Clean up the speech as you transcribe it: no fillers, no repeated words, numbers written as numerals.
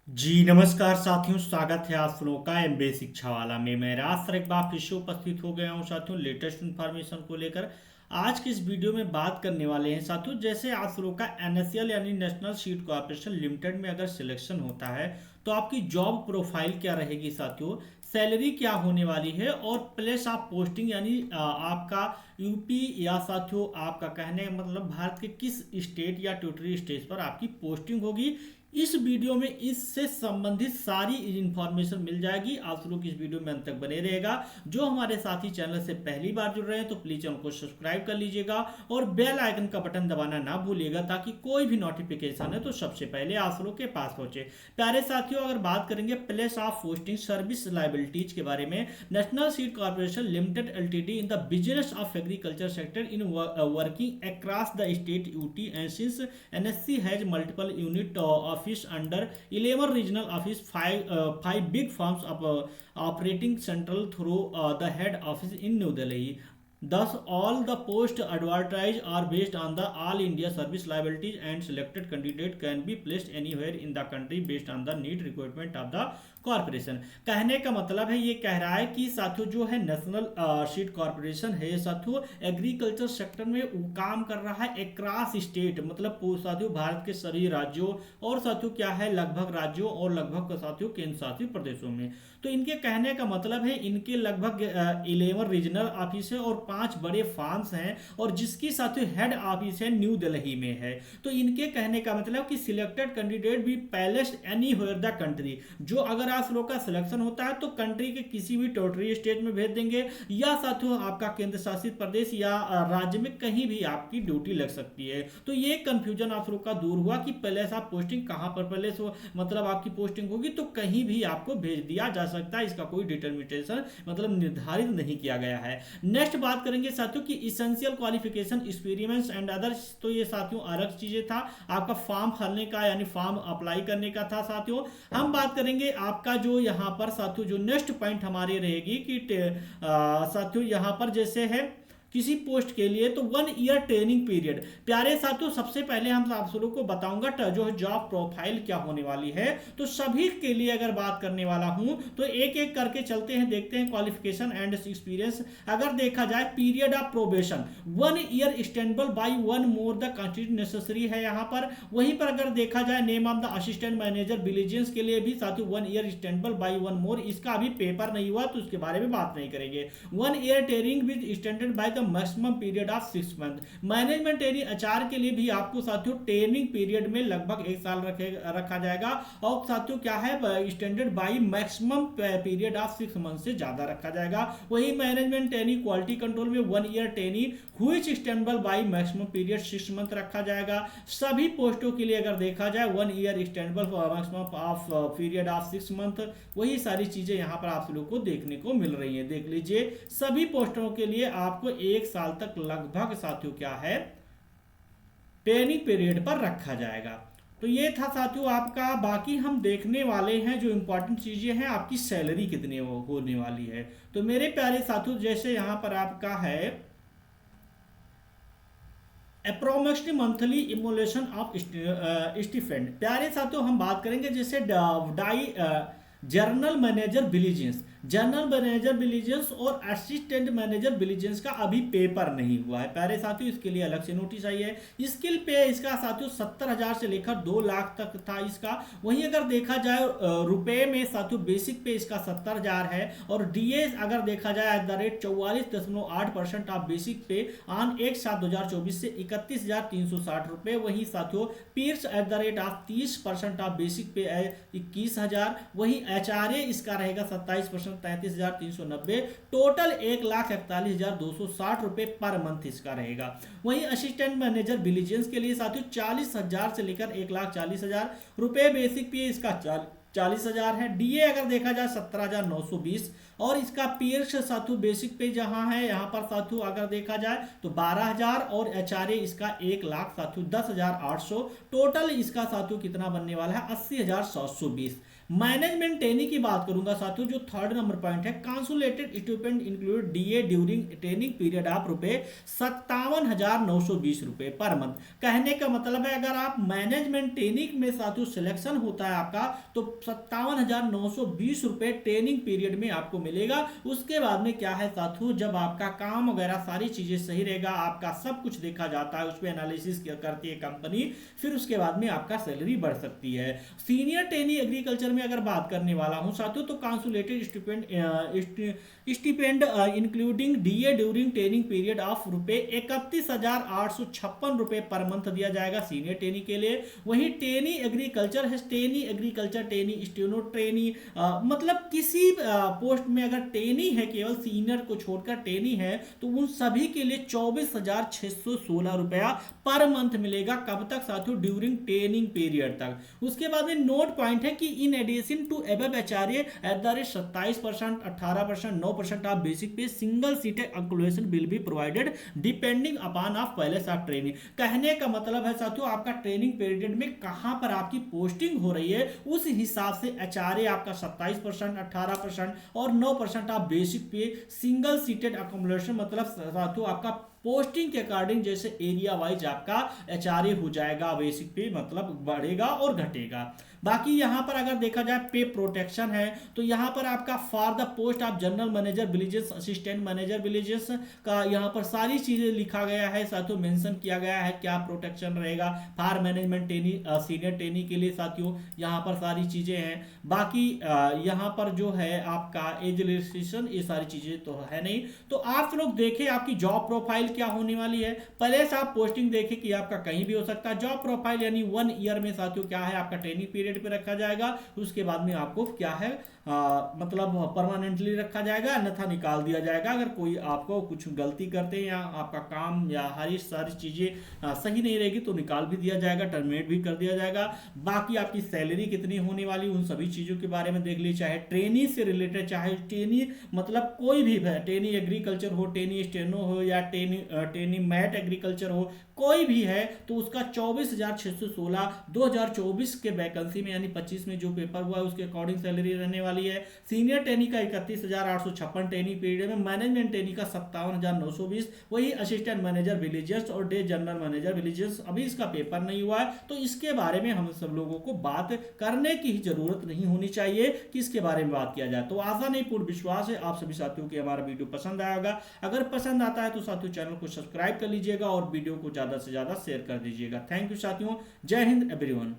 जी नमस्कार साथियों, स्वागत है आप लोगों का एमबीए शिक्षा वाला में। मैं राज सर एक बार फिर से उपस्थित हो गया हूं साथियों लेटेस्ट इन्फॉर्मेशन को लेकर। आज की इस वीडियो में बात करने वाले हैं साथियों, जैसे आप लोगों का एनएसएल यानी नेशनल सीड कॉर्पोरेशन लिमिटेड में अगर सिलेक्शन होता है तो आपकी जॉब प्रोफाइल क्या रहेगी साथियों, सैलरी क्या होने वाली है और प्लेस ऑफ पोस्टिंग यानी आपका यूपी या साथियों आपका कहने का मतलब भारत के किस स्टेट या टेरिटरी स्टेट पर आपकी पोस्टिंग होगी। इस वीडियो में इससे संबंधित सारी इंफॉर्मेशन मिल जाएगी। आप लोग इस वीडियो में अंत तक बने रहेगा। जो हमारे साथी चैनल से पहली बार जुड़ रहे हैं तो प्लीज चैनल को सब्सक्राइब कर लीजिएगा और बेल आइकन का बटन दबाना ना भूलिएगा ताकि कोई भी नोटिफिकेशन है तो सबसे पहले आप लोग के पास पहुंचे। प्यारे साथियों, अगर बात करेंगे place of posting service liabilities के बारे में, national seed corporation limited LTD in the business of agriculture sector in working across the state UT and since NSC has multiple unit office under 11 regional office, five big firms operating central through the head office in New Delhi. Thus, all the posts advertised are based on the All India Service Liabilities, and selected candidate can be placed anywhere in the country based on the need requirement of the corporation. कहने का मतलब है, ये कह रहा है कि साथियों जो है नेशनल सीड कॉरपोरेशन है साथियों एग्रीकल्चर सेक्टर में वो काम कर रहा है एक्रॉस स्टेट, मतलब साथियों भारत के सभी राज्यों और साथियों क्या है लगभग राज्यों और लगभग साथियों केंद्र शासित प्रदेशों में। तो इनके कहने का मतलब है इनके लगभग 11 रीजनल ऑफिस है और 5 बड़े फार्म्स हैं और जिसकी साथियों हेड ऑफिस है न्यू दिल्ली में है। तो इनके कहने का मतलब कि सिलेक्टेड कैंडिडेट भी placed anywhere the country, जो अगर आप लोग का सिलेक्शन होता है तो कंट्री के किसी भी टेरिटरी स्टेट में भेज देंगे या साथियों आपका केंद्र शासित प्रदेश या राज्य में कहीं भी आपकी ड्यूटी लग सकती है। तो ये कंफ्यूजन आप लोग का दूर हुआ कि प्लेस ऑफ पोस्टिंग कहां पर प्लेस हो मतलब आपकी पोस्टिंग होगी, तो कहीं भी आपको भेज दिया जा सकता है। इसका कोई डिटर्मिनेशन मतलब निर्धारित नहीं किया गया है। नेक्स्ट बात करेंगे साथियों की essential qualification experience and others. तो ये साथियों अलग चीजें था, आपका फॉर्म भरने का यानी फॉर्म अप्लाई करने का था साथियों। हम बात करेंगे आपका जो यहाँ पर साथियों जो नेक्स्ट पॉइंट हमारी रहेगी कि साथियों यहाँ पर जैसे है किसी पोस्ट के लिए तो 1 ईयर ट्रेनिंग पीरियड। प्यारे साथियों सबसे पहले हम आप लोगों को बताऊंगा जो जॉब प्रोफाइल क्या होने वाली है। तो सभी के लिए अगर बात करने वाला हूं तो एक एक करके चलते हैं, देखते हैं क्वालिफिकेशन एंड एक्सपीरियंस। अगर देखा जाए period of probation 1 year extendable by 1 more the constitute necessary है यहाँ पर। वहीं पर अगर देखा जाए name of the assistant manager vigilance के लिए भी साथियों 1 ईयर एक्सटेंडेबल बाय 1 मोर, इसका अभी पेपर नहीं हुआ तो उसके बारे में बात नहीं करेंगे। 1 ear training with extended by maximum period of 6 month. Management training HR के लिए भी आपको साथियों ट्रेनिंग पीरियड में लगभग 1 साल रखा जाएगा और साथियों क्या है standard by maximum period of 6 month से ज्यादा रखा जाएगा। वही मैनेजमेंट ट्रेनिंग क्वालिटी कंट्रोल में 1 ear training which extendable by maximum period 6 month रखा जाएगा। सभी पोस्टों के लिए अगर देखा जाए 1 year extendable maximum of period of 6 month. वही सारी चीजें यहाँ पर आप लोग को देखने को मिल रही है, देख लीजिए। सभी पोस्टों के लिए आपको 1 साल तक लगभग साथियों क्या है ट्रेनिंग पीरियड पर रखा जाएगा। तो ये था साथियों आपका। बाकी हम देखने वाले हैं जो इंपॉर्टेंट चीजें हैं, आपकी सैलरी कितनी होने वाली है। तो मेरे प्यारे साथियों जैसे यहां पर आपका है approximately monthly emolument of stipend. प्यारे साथियों हम बात करेंगे जैसे डाई general manager vigilance, general manager vigilance और असिस्टेंट मैनेजर विजिलेंस का अभी पेपर नहीं हुआ है प्यारे साथियों, इसके लिए अलग से नोटिस आई है। स्किल पे इसका साथियों 70,000 से लेकर 2 लाख तक था इसका। वहीं अगर देखा जाए रुपए में साथियों बेसिक पे इसका 70,000 है और डीए अगर देखा जाए @44.8% ऑफ बेसिक पे ऑन 1/7/2024 से 31,360 रुपए। वहीं साथियों पीर्स @30% ऑफ बेसिक पे 21,000। वहीं एचआरए इसका रहेगा 27% 33,390। टोटल 1,41,260 रुपए पर मंथ इसका रहेगा। वहीं असिस्टेंट मैनेजर विजिलेंस के लिए साथियों 40,000 से लेकर 1,40,000 रुपए बेसिक पे इसका 40,000 है। डीए अगर देखा जाए 17,920 और इसका पीएर्स साथियों बेसिक पे जहां है यहाँ पर साथियों अगर देखा जाए तो 12,000 और एचआरए इसका 1,00,000 साथियों 10,800। टोटल इसका साथियों कितना बनने वाला है 80,720। मैनेजमेंट ट्रेनिंग की बात करूंगा साथियों, जो थर्ड नंबर पॉइंट है, consolidated student include DA during training period of ₹57,920 per month. कहने का मतलब है अगर आप मैनेजमेंट ट्रेनिंग में साथियों सिलेक्शन होता है आपका तो ₹57,920 ट्रेनिंग पीरियड में आपको मिलेगा। उसके बाद में क्या है साथियों, जब आपका काम वगैरह सारी चीजें सही रहेगा, आपका सब कुछ देखा जाता है, उस पर एनालिसिस करती है कंपनी, फिर उसके बाद में आपका सैलरी बढ़ सकती है। सीनियर ट्रेनी एग्रीकल्चर में अगर बात करने वाला हूं साथियों तो consolidated stipend including DA during training period of ₹31,856 per month दिया जाएगा सीनियर ट्रेनी के लिए। वहीं ट्रेनी एग्रीकल्चर है, trainee agriculture trainee steno trainee मतलब किसी पोस्ट में अगर ट्रेनी है, केवल सीनियर को छोड़कर ट्रेनी है, तो उन सभी के लिए ₹24,616 पर मंथ मिलेगा। कब तक साथियों, ड्यूरिंग ट्रेनिंग पीरियड तक। उसके बाद में नोट पॉइंट है कि in addition to above HRA at the rate 27%, 18%, 9% of basic pay single seated accommodation will be provided depending upon of palace of training. कहने का मतलब है साथियों, आपका ट्रेनिंग पीरियड में कहां पर आपकी पोस्टिंग हो रही है उस हिसाब से एचआरए आपका 27%, 18% और 9% of basic pay single seated accommodation, मतलब साथियों आपका पोस्टिंग के अकॉर्डिंग जैसे एरिया वाइज आपका एचआरए हो जाएगा, बेसिक पे मतलब बढ़ेगा और घटेगा। बाकी यहां पर अगर देखा जाए पे प्रोटेक्शन है तो यहां पर आपका for the post of general manager villages, assistant manager villages का यहां पर सारी चीजें लिखा गया है साथियों, मेंशन किया गया है क्या प्रोटेक्शन रहेगा। For management trainee senior trainee के लिए साथियों यहां पर सारी चीजें हैं। बाकी यहां पर जो है आपका एज रिस्ट्रिक्शन ये सारी चीजें तो है नहीं। तो आप लोग देखें आपकी जॉब प्रोफाइल क्या होने वाली है। पहले से आप पोस्टिंग देखें कि आपका कहीं भी हो सकता है। जॉब प्रोफाइल यानी 1 ईयर में साथियों क्या है आपका ट्रेनिंग पीरियड पे रखा जाएगा, उसके बाद में आपको क्या है मतलब परमानेंटली रखा जाएगा, अन्यथा निकाल दिया जाएगा। अगर कोई आपको कुछ गलती करते हैं या आपका काम या हरी सारी चीजें सही नहीं रहेगी तो निकाल भी दिया जाएगा, टर्मिनेट भी कर दिया जाएगा। बाकी आपकी सैलरी कितनी होने वाली उन सभी चीजों के बारे में देख लीजिए, चाहे ट्रेनी से रिलेटेड, चाहे ट्रेनी मतलब कोई भी है, ट्रेनी एग्रीकल्चर हो, ट्रेनी स्टेनो हो या ट्रेनी मैट एग्रीकल्चर हो, कोई भी है तो उसका 24,616 2024 के वैकेंसी में यानी 25 में जो पेपर हुआ है उसके अकॉर्डिंग सैलरी रहने वाली है। सीनियर ट्रेनी का 31,856 ट्रेनिंग पीरियड में, मैनेजमेंट ट्रेनी का 57,920, वही असिस्टेंट मैनेजर विलेजेस और डे जनरल मैनेजर विलेजेस अभी इसका पेपर नहीं हुआ है तो इसके बारे में हम सब लोगों को बात करने की जरूरत नहीं होनी चाहिए कि इसके बारे में बात किया जाए। तो आशा नहीं पूर्ण विश्वास है आप सभी साथियों को हमारा वीडियो पसंद आया होगा। अगर पसंद आता है तो साथियों चैनल को सब्सक्राइब कर लीजिएगा और वीडियो को ज्यादा से ज्यादा शेयर कर दीजिएगा। थैंक यू साथियों, जय हिंद एवरीवन।